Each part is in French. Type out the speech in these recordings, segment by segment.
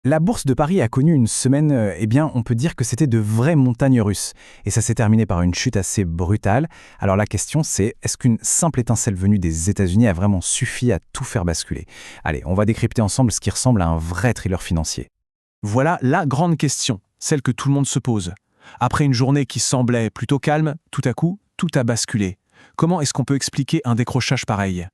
La bourse de Paris a connu une semaine, on peut dire que c'était de vraies montagnes russes. Et ça s'est terminé par une chute assez brutale. Alors la question c'est, est-ce qu'une simple étincelle venue des États-Unis a vraiment suffi à tout faire basculer? Allez, on va décrypter ensemble ce qui ressemble à un vrai thriller financier. Voilà la grande question, celle que tout le monde se pose. Après une journée qui semblait plutôt calme, tout à coup, tout a basculé. Comment est-ce qu'on peut expliquer un décrochage pareil?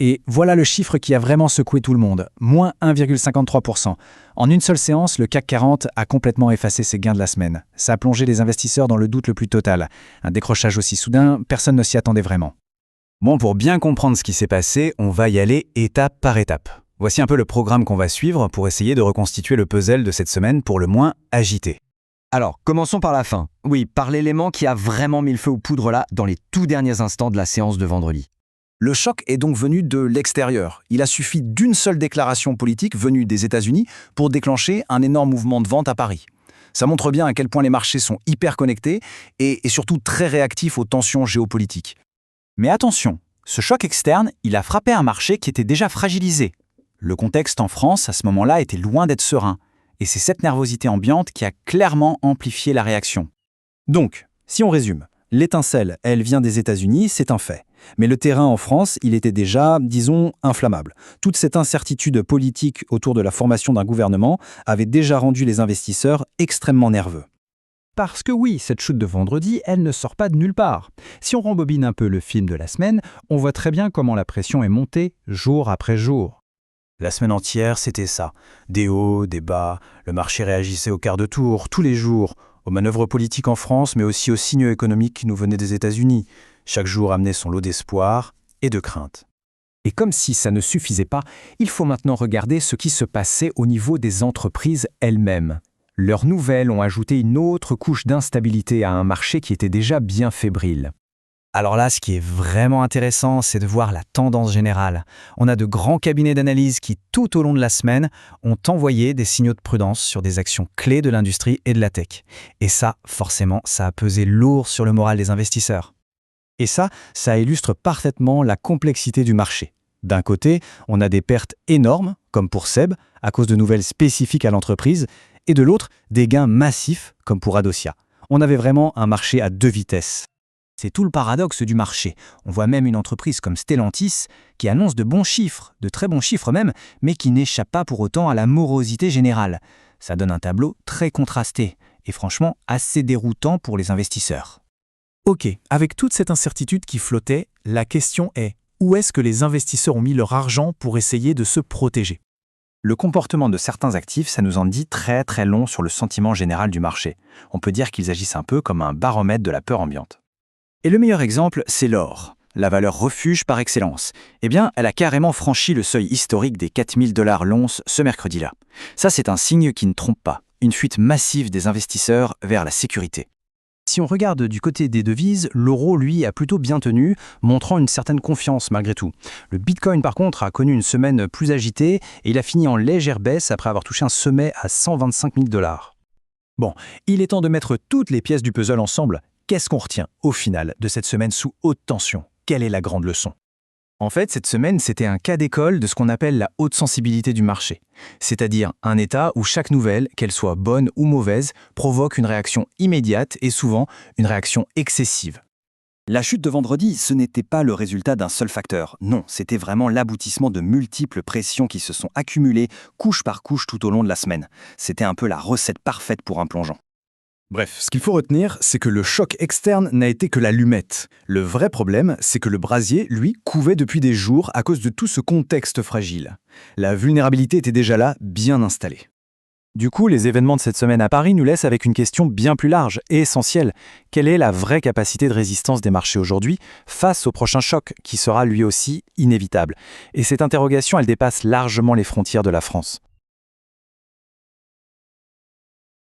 Et voilà le chiffre qui a vraiment secoué tout le monde, moins 1,53%. En une seule séance, le CAC 40 a complètement effacé ses gains de la semaine. Ça a plongé les investisseurs dans le doute le plus total. Un décrochage aussi soudain, personne ne s'y attendait vraiment. Bon, pour bien comprendre ce qui s'est passé, on va y aller étape par étape. Voici un peu le programme qu'on va suivre pour essayer de reconstituer le puzzle de cette semaine pour le moins agité. Alors, commençons par la fin. Oui, par l'élément qui a vraiment mis le feu aux poudres là, dans les tout derniers instants de la séance de vendredi. Le choc est donc venu de l'extérieur. Il a suffi d'une seule déclaration politique venue des États-Unis pour déclencher un énorme mouvement de vente à Paris. Ça montre bien à quel point les marchés sont hyper connectés et surtout très réactifs aux tensions géopolitiques. Mais attention, ce choc externe, il a frappé un marché qui était déjà fragilisé. Le contexte en France, à ce moment-là, était loin d'être serein. Et c'est cette nervosité ambiante qui a clairement amplifié la réaction. Donc, si on résume, l'étincelle, elle vient des États-Unis, c'est un fait. Mais le terrain en France, il était déjà, disons, inflammable. Toute cette incertitude politique autour de la formation d'un gouvernement avait déjà rendu les investisseurs extrêmement nerveux. Parce que oui, cette chute de vendredi, elle ne sort pas de nulle part. Si on rembobine un peu le film de la semaine, on voit très bien comment la pression est montée jour après jour. La semaine entière, c'était ça. Des hauts, des bas, le marché réagissait au quart de tour, tous les jours, aux manœuvres politiques en France, mais aussi aux signaux économiques qui nous venaient des États-Unis. Chaque jour amenait son lot d'espoir et de crainte. Et comme si ça ne suffisait pas, il faut maintenant regarder ce qui se passait au niveau des entreprises elles-mêmes. Leurs nouvelles ont ajouté une autre couche d'instabilité à un marché qui était déjà bien fébrile. Alors là, ce qui est vraiment intéressant, c'est de voir la tendance générale. On a de grands cabinets d'analyse qui, tout au long de la semaine, ont envoyé des signaux de prudence sur des actions clés de l'industrie et de la tech. Et ça, forcément, ça a pesé lourd sur le moral des investisseurs. Et ça illustre parfaitement la complexité du marché. D'un côté, on a des pertes énormes, comme pour SEB, à cause de nouvelles spécifiques à l'entreprise, et de l'autre, des gains massifs, comme pour Adosia. On avait vraiment un marché à deux vitesses. C'est tout le paradoxe du marché. On voit même une entreprise comme Stellantis qui annonce de bons chiffres, de très bons chiffres même, mais qui n'échappe pas pour autant à la morosité générale. Ça donne un tableau très contrasté et franchement assez déroutant pour les investisseurs. Ok, avec toute cette incertitude qui flottait, la question est où est-ce que les investisseurs ont mis leur argent pour essayer de se protéger? Le comportement de certains actifs, ça nous en dit très très long sur le sentiment général du marché. On peut dire qu'ils agissent un peu comme un baromètre de la peur ambiante. Et le meilleur exemple, c'est l'or, la valeur refuge par excellence. Eh bien, elle a carrément franchi le seuil historique des 4000 $ l'once ce mercredi-là. Ça, c'est un signe qui ne trompe pas, une fuite massive des investisseurs vers la sécurité. Si on regarde du côté des devises, l'euro, lui, a plutôt bien tenu, montrant une certaine confiance malgré tout. Le Bitcoin, par contre, a connu une semaine plus agitée et il a fini en légère baisse après avoir touché un sommet à 125 000 $. Bon, il est temps de mettre toutes les pièces du puzzle ensemble. Qu'est-ce qu'on retient, au final, de cette semaine sous haute tension? Quelle est la grande leçon? En fait, cette semaine, c'était un cas d'école de ce qu'on appelle la haute sensibilité du marché. C'est-à-dire un état où chaque nouvelle, qu'elle soit bonne ou mauvaise, provoque une réaction immédiate et souvent une réaction excessive. La chute de vendredi, ce n'était pas le résultat d'un seul facteur. Non, c'était vraiment l'aboutissement de multiples pressions qui se sont accumulées couche par couche tout au long de la semaine. C'était un peu la recette parfaite pour un plongeon. Bref, ce qu'il faut retenir, c'est que le choc externe n'a été que l'allumette. Le vrai problème, c'est que le brasier, lui, couvait depuis des jours à cause de tout ce contexte fragile. La vulnérabilité était déjà là, bien installée. Du coup, les événements de cette semaine à Paris nous laissent avec une question bien plus large et essentielle. Quelle est la vraie capacité de résistance des marchés aujourd'hui face au prochain choc, qui sera lui aussi inévitable? Et cette interrogation, elle dépasse largement les frontières de la France.